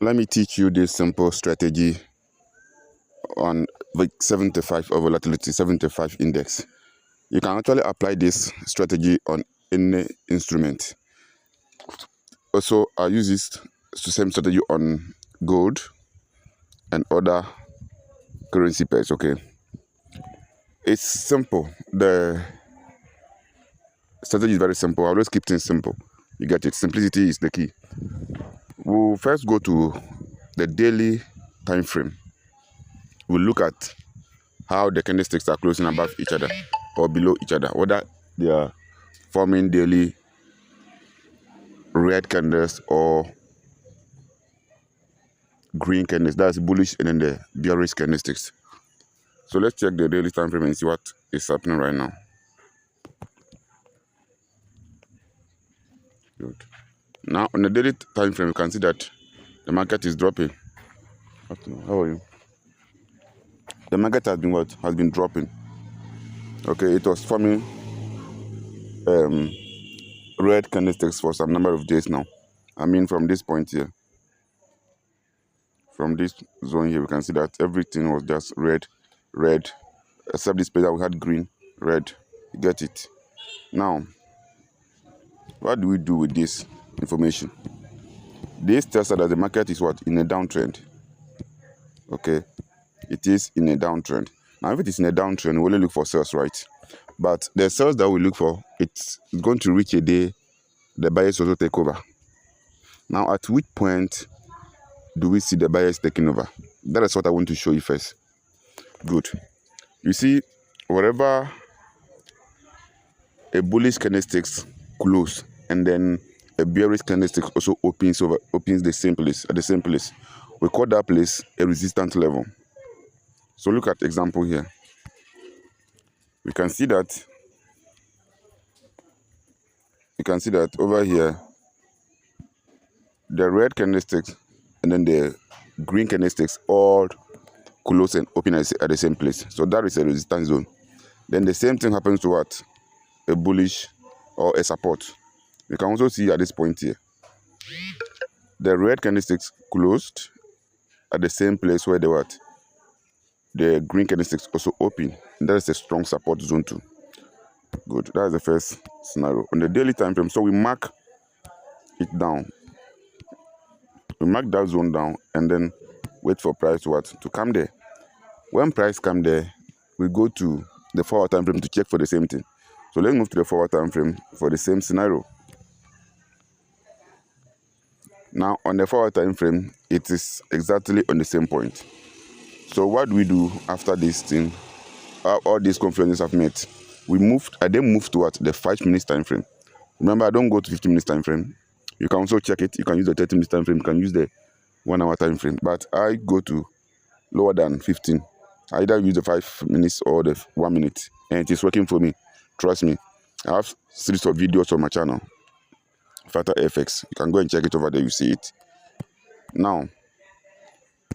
Let me teach you this simple strategy on the 75 or volatility 75 index. You can actually apply this strategy on any instrument. Also, I use this same strategy on gold and other currency pairs. Okay, it's simple. The strategy is very simple. I always keep things simple. You get it. Simplicity is the key. We'll first go to the daily time frame. We'll look at how the candlesticks are closing above each other or below each other, whether they are forming daily red candles or green candles. That's bullish, and then the bearish candlesticks. So let's check the daily time frame and see what is happening right now. Good. Now on the daily time frame, you can see that the market is dropping. How are you? The market has been what? Has been dropping. Okay, it was forming red candlesticks for some number of days now. I mean, from this point here, from this zone here, we can see that everything was just red, except this page that we had green, red. You get it? Now, what do we do with this information? This tells us that the market is what? In a downtrend. Okay, it is in a downtrend. Now, if it is in a downtrend, we only look for sales, right? But the sales that we look for, it's going to reach a day the buyers also take over. Now, at which point do we see the buyers taking over? That is what I want to show you first. Good. You see, wherever a bullish candlesticks close and then a bearish candlestick also opens the same place at the same place, we call that place a resistance level. So look at example here. We can see that over here, the red candlesticks and then the green candlesticks all close and open at the same place. So that is a resistance zone. Then the same thing happens to what? A bullish or a support. You can also see at this point here, the red candlesticks closed at the same place where the green candlesticks also open. And that is a strong support zone too. Good. That is the first scenario. On the daily time frame, so we mark it down. We mark that zone down and then wait for price to come there. When price come there, we go to the forward time frame to check for the same thing. So let's move to the forward time frame for the same scenario. Now on the forward time frame, it is exactly on the same point. So what do we do after this thing? All these confluences have met. I then move to what? The 5 minutes time frame. Remember, I don't go to 15 minutes time frame. You can also check it. You can use the 30 minutes time frame. You can use the 1 hour time frame. But I go to lower than 15. I either use the 5 minutes or the 1 minute, and it is working for me. Trust me. I have series of videos on my channel, Factor FX. You can go and check it over there. You see it. Now,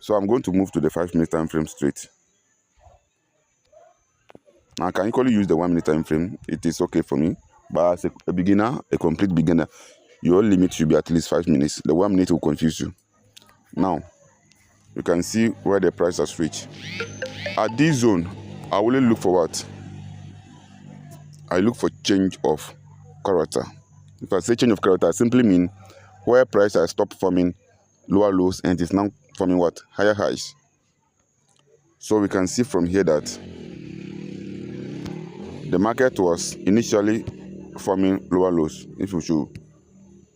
so I'm going to move to the 5 minute time frame straight. Now I can equally use the 1 minute time frame. It is okay for me. But as a beginner, a complete beginner, your limit should be at least 5 minutes. The 1 minute will confuse you. Now, you can see where the price has reached. At this zone, I will look for what? I look for change of character. If I say change of character, I simply mean where price has stopped forming lower lows and it is now forming what? Higher highs. So we can see from here that the market was initially forming lower lows. If you should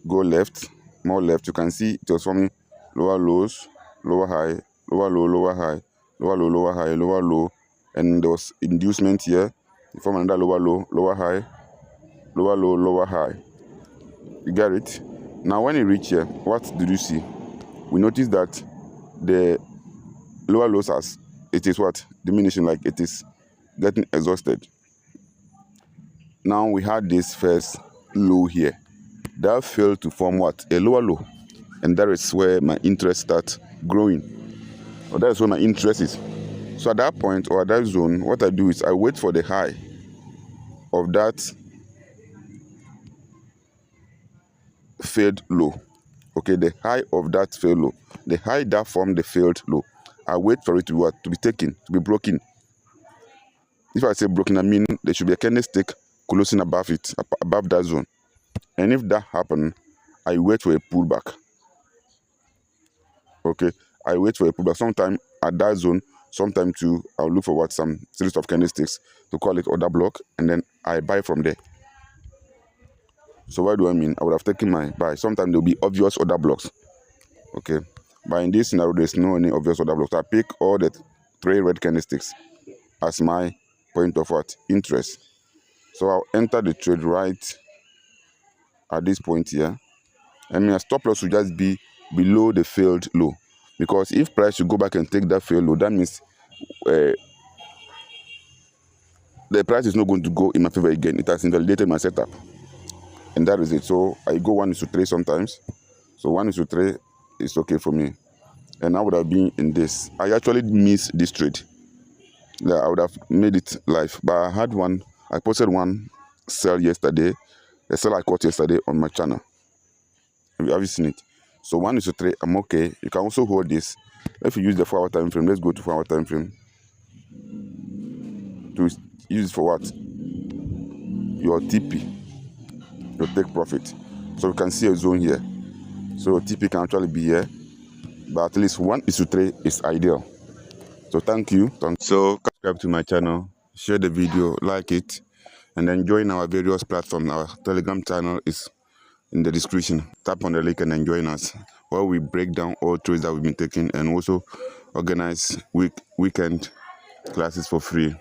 go left, more left, you can see it was forming lower lows, lower high, lower low, lower high, lower low, lower high, lower low, and there was inducement here. You form another lower low, lower high, lower low, lower high. You get it? Now when you reach here, what did you see? We noticed that the lower lows it is what? Diminishing, like it is getting exhausted. Now we had this first low here. That failed to form what? A lower low. And that is where my interest starts growing. Or that is where my interest is. So at that point or at that zone, what I do is I wait for the high of that failed low. okay, the high of that failed low, the high that formed the failed low. I wait for it to what? To be taken, to be broken. If I say broken, I mean there should be a candlestick closing above it, above that zone. And if that happens, I wait for a pullback. Okay, I wait for a pullback. Sometime at that zone, sometime too, I'll look for what, some series of candlesticks to call it order block, and then I buy from there. So what do I mean? I would have taken my buy. Sometimes there'll be obvious order blocks. Okay, but in this scenario, there's no any obvious order blocks. I pick all the 3 red candlesticks as my point of what? Interest. So I'll enter the trade right at this point here. I mean, a stop loss will just be below the failed low, because if price should go back and take that failed low, that means the price is not going to go in my favor again. It has invalidated my setup, and that is it. So I go 1:3 sometimes. So 1:3 is okay for me, and I would have been in this. I actually missed this trade. I would have made it live, but I had one. I posted one sell yesterday, the sell I caught yesterday on my channel. Have you seen it? So 1:3, I'm okay. You can also hold this. If you use the 4-hour time frame, let's go to 4-hour time frame to use it for what? Your TP, your take profit. So you can see a zone here. So TP can actually be here, but at least 1:3 is ideal. So thank you. So subscribe to my channel, share the video, like it, and then join our various platforms. Our Telegram channel is in the description. Tap on the link and then join us, where we break down all trades that we've been taking and also organize weekend classes for free.